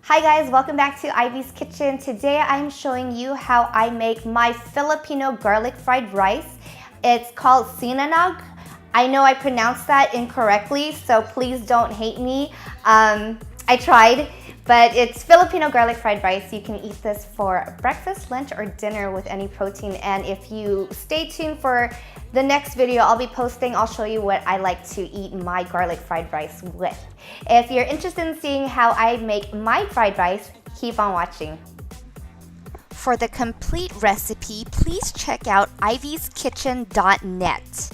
Hi guys, welcome back to Ivy's Kitchen. Today I'm showing you how I make my Filipino garlic fried rice. It's called Sinangag. I know I pronounced that incorrectly, so please don't hate me. I tried, but it's Filipino garlic fried rice. You can eat this for breakfast, lunch, or dinner with any protein. And if you stay tuned for the next video I'll be posting, I'll show you what I like to eat my garlic fried rice with. If you're interested in seeing how I make my fried rice, keep on watching. For the complete recipe, please check out ivyskitchen.net.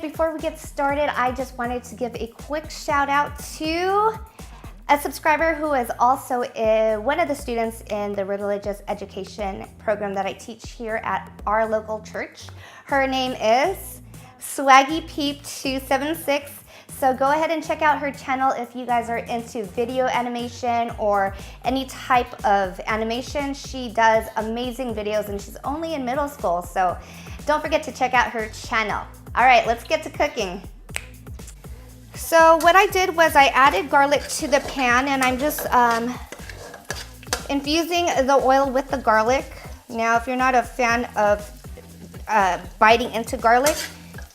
Before we get started, I just wanted to give a quick shout out to a subscriber who is also one of the students in the religious education program that I teach here at our local church. Her name is SwaggyPeep276. So go ahead and check out her channel if you guys are into video animation or any type of animation. She does amazing videos and she's only in middle school, so don't forget to check out her channel. All right, let's get to cooking. So what I did was I added garlic to the pan and I'm just infusing the oil with the garlic. Now, if you're not a fan of biting into garlic,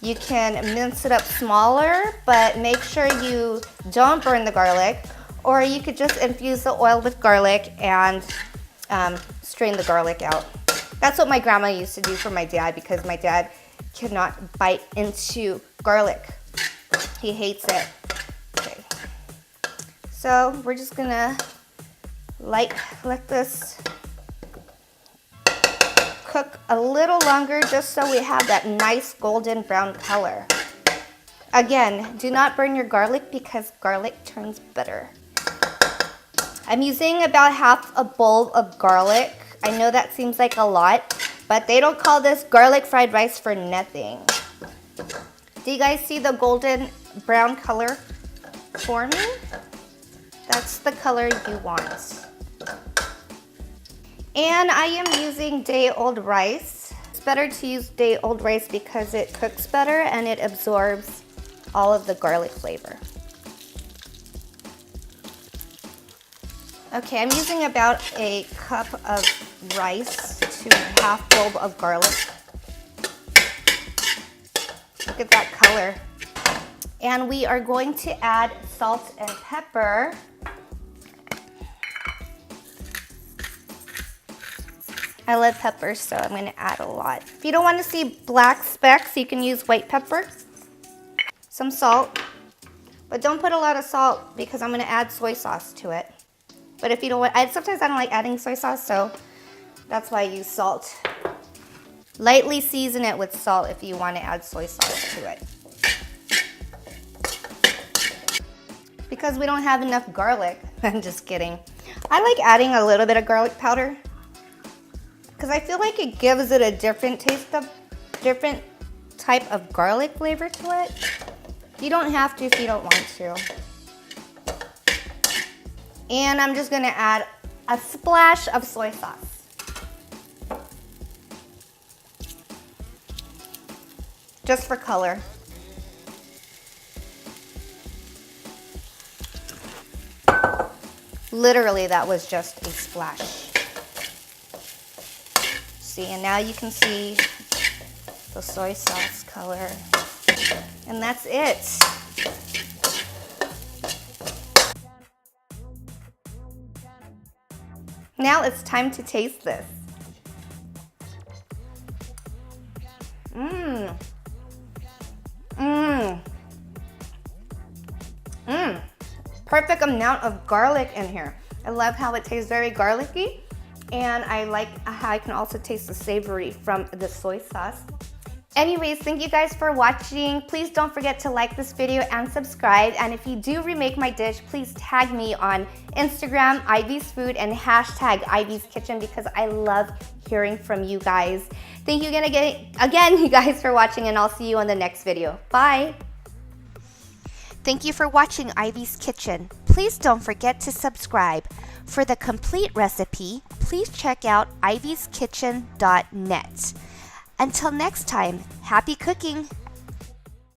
you can mince it up smaller, but make sure you don't burn the garlic, or you could just infuse the oil with garlic and strain the garlic out. That's what my grandma used to do for my dad because my dad cannot bite into garlic. He hates it. Okay. So we're just gonna let this cook a little longer just so we have that nice golden brown color. Again, do not burn your garlic because garlic turns bitter. I'm using about half a bowl of garlic. I know that seems like a lot, but they don't call this garlic fried rice for nothing. Do you guys see the golden brown color forming? That's the color you want. And I am using day-old rice. It's better to use day-old rice because it cooks better and it absorbs all of the garlic flavor. Okay, I'm using about a cup of rice to half bowl of garlic. Look at that color. And we are going to add salt and pepper. I love peppers, so I'm going to add a lot. If you don't want to see black specks, you can use white pepper. Some salt, but don't put a lot of salt because I'm going to add soy sauce to it. But if you don't want, sometimes I don't like adding soy sauce, so that's why I use salt. Lightly season it with salt if you want to add soy sauce to it. Because we don't have enough garlic. I'm just kidding. I like adding a little bit of garlic powder because I feel like it gives it a different type of garlic flavor to it. You don't have to if you don't want to. And I'm just gonna add a splash of soy sauce. Just for color. Literally, that was just a splash. See, and now you can see the soy sauce color. And that's it. Now it's time to taste this. Perfect amount of garlic in here. I love how it tastes very garlicky, and I like how I can also taste the savory from the soy sauce. Anyways, thank you guys for watching. Please don't forget to like this video and subscribe. And if you do remake my dish, please tag me on Instagram, Ivy's Food, and hashtag Ivy's Kitchen because I love hearing from you guys. Thank you again, you guys, for watching, and I'll see you on the next video. Bye. Thank you for watching Ivy's Kitchen. Please don't forget to subscribe. For the complete recipe, please check out ivyskitchen.net. Until next time, happy cooking!